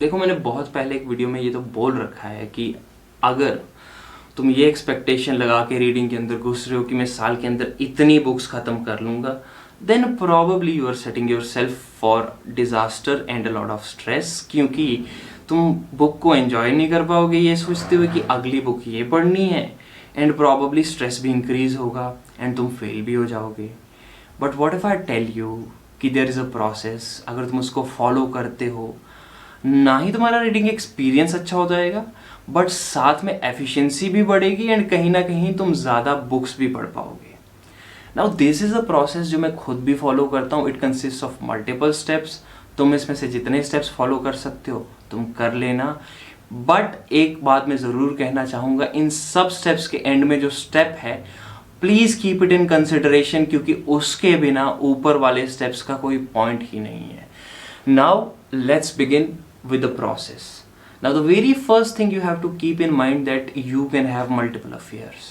देखो, मैंने बहुत पहले एक वीडियो में ये तो बोल रखा है कि अगर तुम ये एक्सपेक्टेशन लगा के रीडिंग के अंदर घुस रहे हो कि मैं साल के अंदर इतनी बुक्स ख़त्म कर लूँगा, then probably you are setting yourself for disaster and a lot of stress. क्योंकि तुम बुक को एंजॉय नहीं कर पाओगे ये सोचते हुए कि अगली बुक ये पढ़नी है, एंड प्रॉबली स्ट्रेस भी इंक्रीज होगा एंड तुम फेल भी हो जाओगे। But what if I tell you कि देयर इज़ अ प्रोसेस, अगर तुम उसको फॉलो करते हो, ना ही तुम्हारा रीडिंग एक्सपीरियंस अच्छा हो जाएगा बट साथ में एफिशिएंसी भी बढ़ेगी एंड कहीं ना कहीं तुम ज़्यादा बुक्स भी पढ़ पाओगे। Now this is a process जो मैं खुद भी फॉलो करता हूँ। It consist of multiple steps. तुम इसमें से जितने स्टेप्स फॉलो कर सकते हो तुम कर लेना। बट एक बात मैं ज़रूर कहना चाहूँगा, इन सब स्टेप्स के एंड में जो स्टेप है, please keep it in consideration, क्योंकि उसके बिना ऊपर वाले स्टेप्स का कोई पॉइंट ही नहीं है। Now let's begin with the process. Now the very first thing you have to keep in mind that you can have multiple affairs.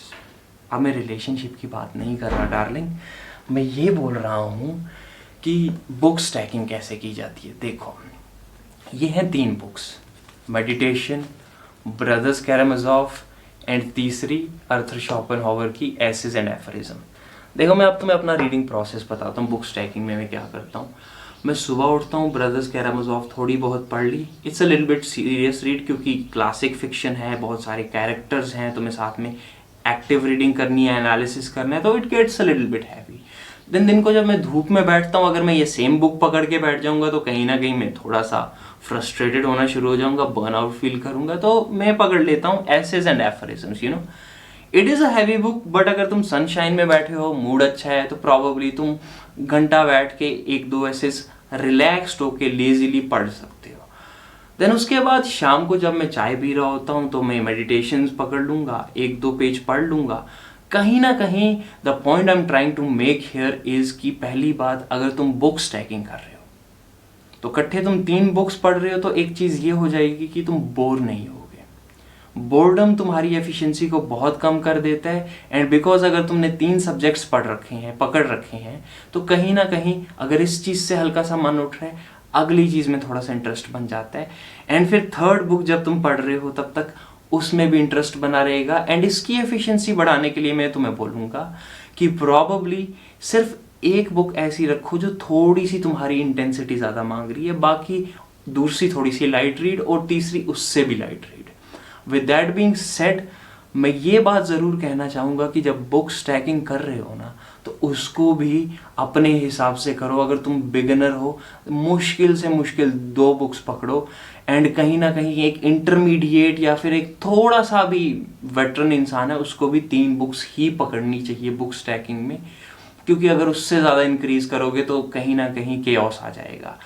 अब मैं रिलेशनशिप की बात नहीं कर रहा डार्लिंग, मैं ये बोल रहा हूँ कि बुक स्टैकिंग कैसे की जाती है। देखो, ये हैं 3 बुक्स, मेडिटेशन, ब्रदर्स कैरामज़ोव एंड तीसरी अर्थर शोपेनहावर की एसेज एंड एफरिज्म। देखो, मैं अब तुम्हें अपना रीडिंग प्रोसेस बताता हूँ। बुक स्टैकिंग में मैं क्या करता हूँ, मैं सुबह उठता हूँ, ब्रदर्स कैरामज़ोव थोड़ी बहुत पढ़ ली। It's a little bit serious read क्योंकि क्लासिक फिक्शन है, बहुत सारे कैरेक्टर्स हैं, तुम्हें साथ में एक्टिव रीडिंग करनी है, एनालिसिस करना है, तो it gets a little bit heavy. Then दिन को जब मैं धूप में बैठता हूँ, अगर मैं ये सेम बुक पकड़ के बैठ जाऊँगा तो कहीं ना कहीं मैं थोड़ा सा फ्रस्ट्रेटेड होना शुरू हो जाऊँगा, बर्नआउट फील करूँगा, तो मैं पकड़ लेता हूँ essays and aphorisms. It is a heavy book, but अगर तुम सनशाइन में बैठे हो, मूड अच्छा है, तो प्रॉबली तुम घंटा बैठ के 1-2 एसेज रिलैक्स्ड होके लेजीली पढ़ सकते हो। देन उसके बाद शाम को जब मैं चाय पी रहा होता हूँ तो मैं मेडिटेशंस पकड़ लूँगा, 1-2 पेज पढ़ लूँगा। कहीं ना कहीं the point I am trying to make here is कि पहली बात, अगर तुम बुक स्टैकिंग कर रहे हो तो इकट्ठे तुम 3 बुक्स पढ़ रहे हो, तो एक चीज़ ये हो जाएगी कि तुम बोर नहीं होगे। बोर्डम तुम्हारी एफिशिएंसी को बहुत कम कर देता है, एंड बिकॉज अगर तुमने 3 सब्जेक्ट्स पकड़ रखे हैं, तो कहीं ना कहीं अगर इस चीज़ से हल्का सा मन उठ रहा है, अगली चीज़ में थोड़ा सा इंटरेस्ट बन जाता है, एंड फिर थर्ड बुक जब तुम पढ़ रहे हो तब तक उसमें भी इंटरेस्ट बना रहेगा। एंड इसकी एफिशिएंसी बढ़ाने के लिए मैं तुम्हें बोलूँगा कि प्रॉबली सिर्फ एक बुक ऐसी रखो जो थोड़ी सी तुम्हारी इंटेंसिटी ज़्यादा मांग रही है, बाकी दूसरी थोड़ी सी लाइट रीड और तीसरी उससे भी light read. With that being said, मैं ये बात ज़रूर कहना चाहूँगा कि जब बुक स्टैकिंग कर रहे हो ना, तो उसको भी अपने हिसाब से करो। अगर तुम बिगिनर हो, मुश्किल से मुश्किल 2 बुक्स पकड़ो, एंड कहीं ना कहीं एक इंटरमीडिएट या फिर एक थोड़ा सा भी वेटरन इंसान है, उसको भी 3 बुक्स ही पकड़नी चाहिए बुक स्टैकिंग में, क्योंकि अगर उससे ज़्यादा इंक्रीज करोगे तो कहीं ना कहीं केओस आ जाएगा।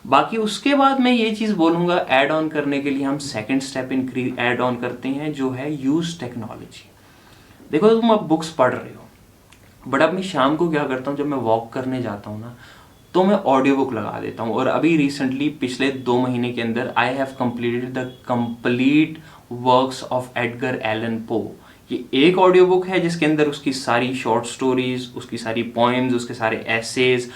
बाकी उसके बाद मैं ये चीज़ बोलूँगा, ऐड ऑन करने के लिए हम second step increase add on करते हैं, जो है यूज़ टेक्नोलॉजी। देखो, तुम अब बुक्स पढ़ रहे हो, बट अब मैं शाम को क्या करता हूँ, जब मैं वॉक करने जाता हूँ ना, तो मैं ऑडियो बुक लगा देता हूँ। और अभी रिसेंटली पिछले 2 महीने के अंदर I have completed the complete works of Edgar Allan Poe. ये एक ऑडियो बुक है जिसके अंदर उसकी सारी शॉर्ट स्टोरीज, उसकी सारी पोएम्स, उसके सारे एसेज,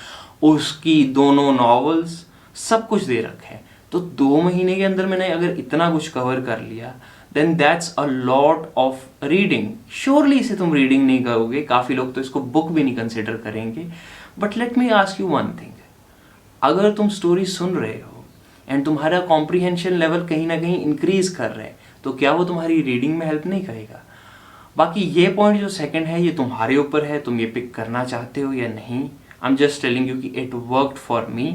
उसकी दोनों नॉवेल्स, सब कुछ दे रखा है। तो 2 महीने के अंदर मैंने अगर इतना कुछ कवर कर लिया, then that's a lot of reading. Surely इसे तुम रीडिंग नहीं करोगे, काफ़ी लोग तो इसको बुक भी नहीं कंसिडर करेंगे। But let me ask you one thing, अगर तुम स्टोरी सुन रहे हो एंड तुम्हारा कॉम्प्रीहेंशन लेवल कहीं ना कहीं इंक्रीज कर रहा है, तो क्या वो तुम्हारी रीडिंग में हेल्प नहीं करेगा? बाकी ये पॉइंट जो सेकंड है, ये तुम्हारे ऊपर है, तुम ये पिक करना चाहते हो या नहीं। I am just telling you कि it worked for me.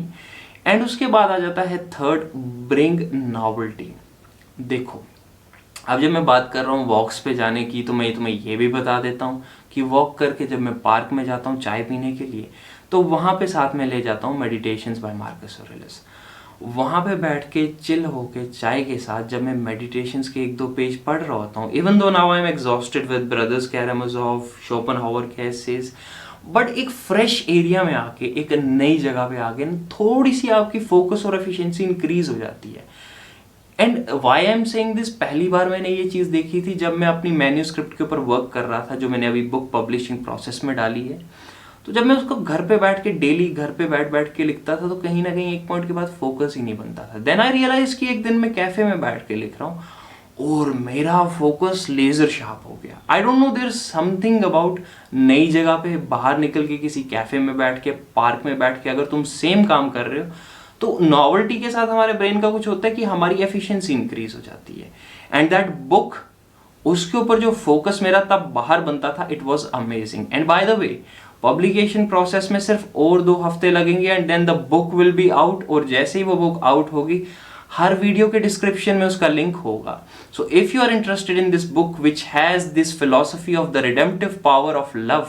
And उसके बाद आ जाता है थर्ड, ब्रिंग नॉवेल्टी। देखो, अब जब मैं बात कर रहा हूँ वॉक्स पे जाने की, तो मैं तुम्हें ये भी बता देता हूँ कि वॉक करके जब मैं पार्क में जाता हूँ चाय पीने के लिए, तो वहाँ पे साथ में ले जाता हूँ मेडिटेशंस बाय मार्कस ऑरेलियस। वहाँ पे बैठ के चिल होके चाय के साथ जब मैं मेडिटेशंस के 1-2 पेज पढ़ रहा होता हूँ, even though now I am exhausted with brothers Karamazov, Schopenhauer के एसेज, बट एक फ्रेश एरिया में आके, एक नई जगह पे आके थोड़ी सी आपकी फोकस और एफिशिएंसी इंक्रीज हो जाती है। And why I am saying this, पहली बार मैंने ये चीज़ देखी थी जब मैं अपनी मैन्यूस्क्रिप्ट के ऊपर वर्क कर रहा था, जो मैंने अभी बुक पब्लिशिंग प्रोसेस में डाली है। तो जब मैं उसको घर पे बैठ के डेली घर पे बैठ बैठ के लिखता था तो कहीं ना कहीं एक पॉइंट के बाद फोकस ही नहीं बनता था। देन आई रियलाइज कि एक दिन मैं कैफे में बैठ के लिख रहा हूँ और मेरा फोकस लेजर शार्प हो गया। I don't know, there is something about नई जगह पे बाहर निकल के किसी कैफे में बैठ के, पार्क में बैठ के अगर तुम सेम काम कर रहे हो तो नॉवेल्टी के साथ हमारे ब्रेन का कुछ होता है कि हमारी एफिशिएंसी इंक्रीज हो जाती है। एंड दैट बुक, उसके ऊपर जो फोकस मेरा तब बाहर बनता था, it was amazing. And by the way, publication process में सिर्फ और 2 हफ्ते लगेंगे and then the book will be out. और जैसे ही वो बुक आउट होगी, हर वीडियो के डिस्क्रिप्शन में उसका लिंक होगा। So if you are interested in this book which has this philosophy of the redemptive power of love,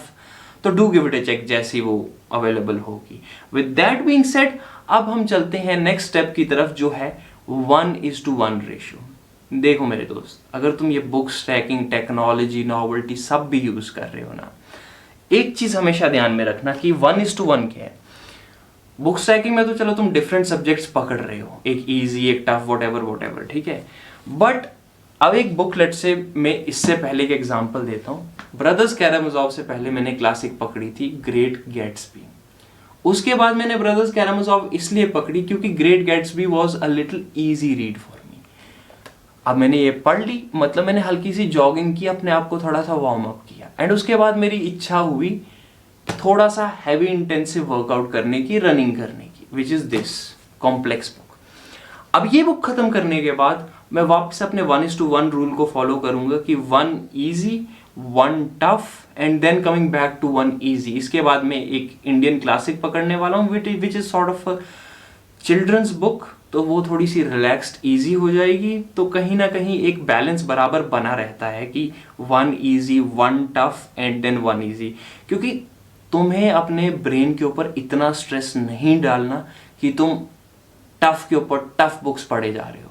तो do give it a check जैसी वो अवेलेबल होगी। विद दैट बीइंग सेड, अब हम चलते हैं नेक्स्ट स्टेप की तरफ, जो है 1:1 रेशियो। देखो मेरे दोस्त, अगर तुम ये बुक स्टैकिंग, टेक्नोलॉजी, नॉवेल्टी सब भी यूज कर रहे हो ना, एक चीज हमेशा ध्यान में रखना कि 1:1 क्या है। बुक स्टैकिंग में तो चलो तुम डिफरेंट सब्जेक्ट्स पकड़ रहे हो, एक इजी, एक टफ, वॉट एवर, ठीक है। बट अब एक बुकलेट से मैं इससे पहले एक एग्जांपल देता हूँ। ब्रदर्स कैरामजोव से पहले मैंने क्लासिक पकड़ी थी ग्रेट गैट्सबी। उसके बाद मैंने ब्रदर्स कैरामजोव इसलिए पकड़ी क्योंकि great Gatsby was a little easy read for me. अब मैंने ये पढ़ ली, मतलब मैंने हल्की सी जॉगिंग की, अपने आप को थोड़ा सा वार्म अप किया, एंड उसके बाद मेरी इच्छा हुई थोड़ा सा हैवी इंटेंसिव वर्कआउट करने की, रनिंग करने की, which is this complex book. अब ये बुक खत्म करने के बाद मैं वापस अपने 1:1 रूल को फॉलो करूंगा कि 1 easy, 1 tough and then coming back to 1 easy. इसके बाद मैं एक इंडियन क्लासिक पकड़ने वाला हूँ which is sort of children's book, तो वो थोड़ी सी रिलैक्स्ड इजी हो जाएगी। तो कहीं ना कहीं एक बैलेंस बराबर बना रहता है कि 1 easy, 1 tough and then 1 easy, क्योंकि तुम्हें अपने ब्रेन के ऊपर इतना स्ट्रेस नहीं डालना कि तुम टफ के ऊपर टफ बुक्स पढ़े जा रहे हो।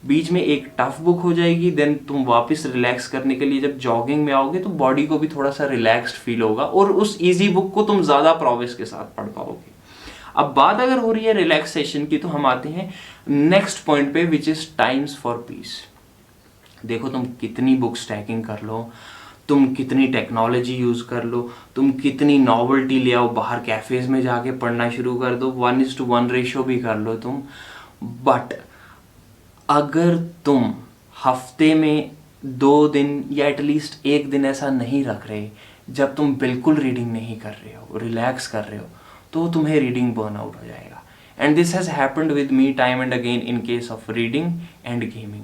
बीच में एक टफ बुक हो जाएगी, देन तुम वापस रिलैक्स करने के लिए जब जॉगिंग में आओगे तो बॉडी को भी थोड़ा सा रिलैक्स्ड फील होगा और उस इजी बुक को तुम ज्यादा प्रोग्रेस के साथ पढ़ पाओगे। अब बात अगर हो रही है रिलैक्सेशन की, तो हम आते हैं नेक्स्ट पॉइंट पे, which is times for piece. देखो, तुम कितनी बुक स्टैकिंग कर लो, तुम कितनी टेक्नोलॉजी यूज कर लो, तुम कितनी नॉवेल्टी ले आओ, बाहर कैफेज में जाके पढ़ना शुरू कर दो, 1:1 रेशियो भी कर लो तुम, बट अगर तुम हफ्ते में 2 दिन या एटलीस्ट 1 दिन ऐसा नहीं रख रहे जब तुम बिल्कुल रीडिंग नहीं कर रहे हो, रिलैक्स कर रहे हो, तो तुम्हें रीडिंग बर्नआउट हो जाएगा। And this has happened with me time and again in case of reading and gaming.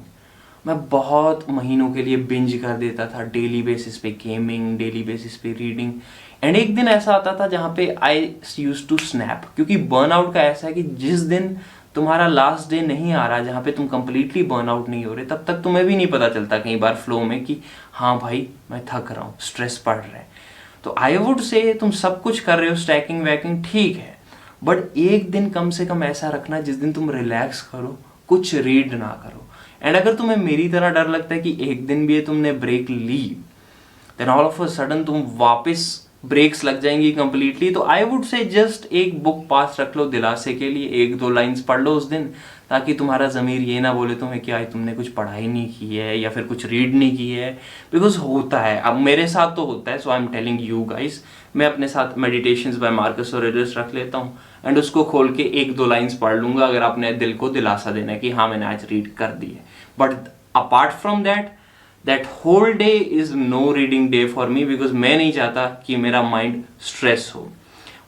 मैं बहुत महीनों के लिए बिंज कर देता था, डेली बेसिस पे गेमिंग, डेली बेसिस पे रीडिंग, एंड एक दिन ऐसा आता था जहाँ पे आई यूज टू स्नैप। क्योंकि बर्नआउट का ऐसा है कि जिस दिन तुम्हारा लास्ट डे नहीं आ रहा जहाँ पे तुम कंप्लीटली बर्नआउट नहीं हो रहे, तब तक तुम्हें भी नहीं पता चलता कई बार फ्लो में कि हाँ भाई मैं थक रहा हूँ, स्ट्रेस पड़ रहा है। तो आई वुड से तुम सब कुछ कर रहे हो, स्टैकिंग वैकिंग ठीक है, बट एक दिन कम से कम ऐसा रखना जिस दिन तुम रिलैक्स करो, कुछ रीड ना करो। एंड अगर तुम्हें मेरी तरह डर लगता है कि एक दिन भी तुमने ब्रेक ली, then all of a sudden तुम वापस ब्रेक्स लग जाएंगी कंप्लीटली, तो आई वुड से जस्ट एक बुक पास रख लो दिलासे के लिए, 1-2 लाइंस पढ़ लो उस दिन, ताकि तुम्हारा ज़मीर ये ना बोले तुम्हें कि आज तुमने कुछ पढ़ाई नहीं की है या फिर कुछ रीड नहीं की है। बिकॉज होता है, अब मेरे साथ तो होता है, so I am telling you guys. मैं अपने साथ मेडिटेशंस बाय मार्कस ऑरेलियस रख लेता हूँ एंड उसको खोल के 1-2 लाइंस पढ़ लूंगा अगर अपने दिल को दिलासा देना है कि हाँ मैंने आज रीड कर दी है। But apart from that whole day is no reading day for me, because मैं नहीं चाहता कि मेरा माइंड स्ट्रेस हो।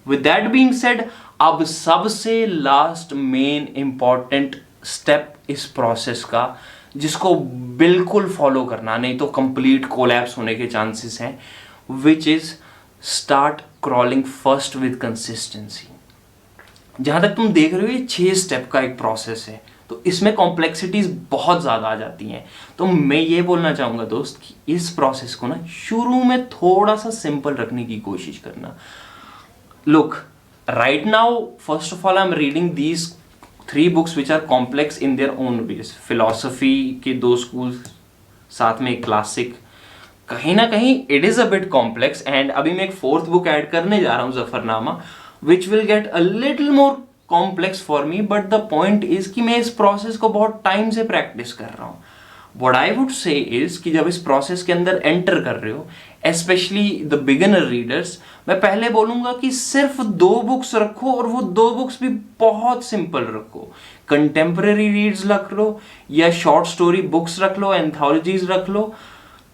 विद दैट बीइंग सेड, अब सबसे लास्ट मेन इंपॉर्टेंट स्टेप इस प्रोसेस का, जिसको बिल्कुल फॉलो करना, नहीं तो कंप्लीट कोलैप्स होने के चांसेस हैं, which is start crawling first with consistency. जहां तक तुम देख रहे हो ये 6 स्टेप का एक प्रोसेस है, तो इसमें कॉम्प्लेक्सिटीज बहुत ज्यादा आ जाती हैं। तो मैं ये बोलना चाहूंगा दोस्त कि इस प्रोसेस को ना शुरू में थोड़ा सा सिंपल रखने की कोशिश करना। Look, right now first of all I am reading these 3 books which are complex in their own ways. Philosophy के 2 स्कूल, साथ में एक क्लासिक, कहीं ना कहीं it is a bit complex. And अभी मैं एक 4th बुक ऐड करने जा रहा हूं, Zafarnama, which will get a little more complex for me, but the point is कि मैं इस प्रोसेस को बहुत टाइम से प्रैक्टिस कर रहा हूं। व्हाट आई वुड से इज कि जब इस प्रोसेस के अंदर एंटर कर रहे हो, स्पेशली द बिगिनर रीडर्स, मैं पहले बोलूंगा कि सिर्फ 2 बुक्स रखो, और वो 2 बुक्स भी बहुत सिंपल रखो। कंटेम्पररी रीड्स रख लो या शॉर्ट स्टोरी बुक्स रख लो, एंथोलॉजीज रख लो,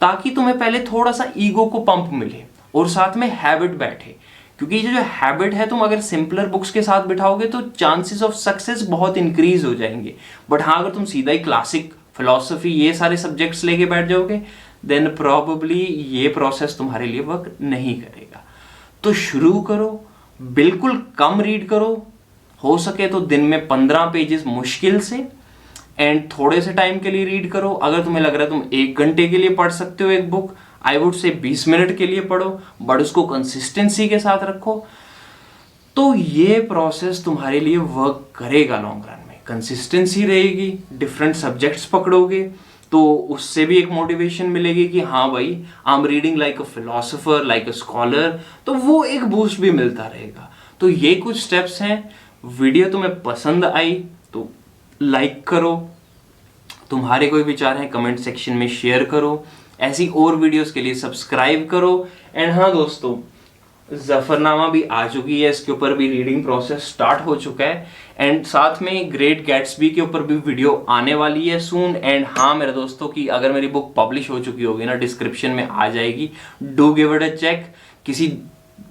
ताकि तुम्हें पहले थोड़ा सा ईगो को पंप मिले और साथ में हैबिट बैठे। क्योंकि ये जो हैबिट है, तुम अगर सिंपलर बुक्स के साथ बिठाओगे तो चांसेस ऑफ सक्सेस बहुत इंक्रीज हो जाएंगे। बट हाँ, अगर तुम सीधा ही क्लासिक, फिलॉसफी, ये सारे सब्जेक्ट्स लेके बैठ जाओगे, देन प्रॉबेबली ये प्रोसेस तुम्हारे लिए वर्क नहीं करेगा। तो शुरू करो, बिल्कुल कम रीड करो, हो सके तो दिन में 15 पेजेस मुश्किल से, एंड थोड़े से टाइम के लिए रीड करो। अगर तुम्हें लग रहा है तुम 1 घंटे के लिए पढ़ सकते हो एक बुक, आई वुड से 20 मिनट के लिए पढ़ो, बट उसको कंसिस्टेंसी के साथ रखो। तो ये प्रोसेस तुम्हारे लिए वर्क करेगा लॉन्ग रन में। कंसिस्टेंसी रहेगी, डिफरेंट सब्जेक्ट्स पकड़ोगे तो उससे भी एक मोटिवेशन मिलेगी कि हाँ भाई, आई am reading like a philosopher, like a scholar, तो वो एक बूस्ट भी मिलता रहेगा। तो ये कुछ स्टेप्स हैं। वीडियो तुम्हें पसंद आई तो लाइक करो, तुम्हारे कोई विचार हैं कमेंट सेक्शन में शेयर करो, ऐसी और वीडियोस के लिए सब्सक्राइब करो। एंड हाँ दोस्तों, जफरनामा भी आ चुकी है, इसके ऊपर भी रीडिंग प्रोसेस स्टार्ट हो चुका है, एंड साथ में ग्रेट गैट्सबी के ऊपर भी वीडियो आने वाली है सून। एंड हाँ मेरे दोस्तों की अगर मेरी बुक पब्लिश हो चुकी होगी ना, डिस्क्रिप्शन में आ जाएगी, do give it a check. किसी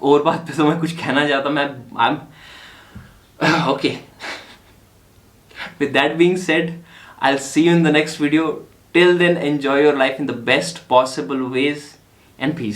और बात पे तो मैं कुछ कहना चाहता, मैं I am okay. With that being said, I'll see you in the next video. Till then, enjoy your life in the best possible ways, and peace.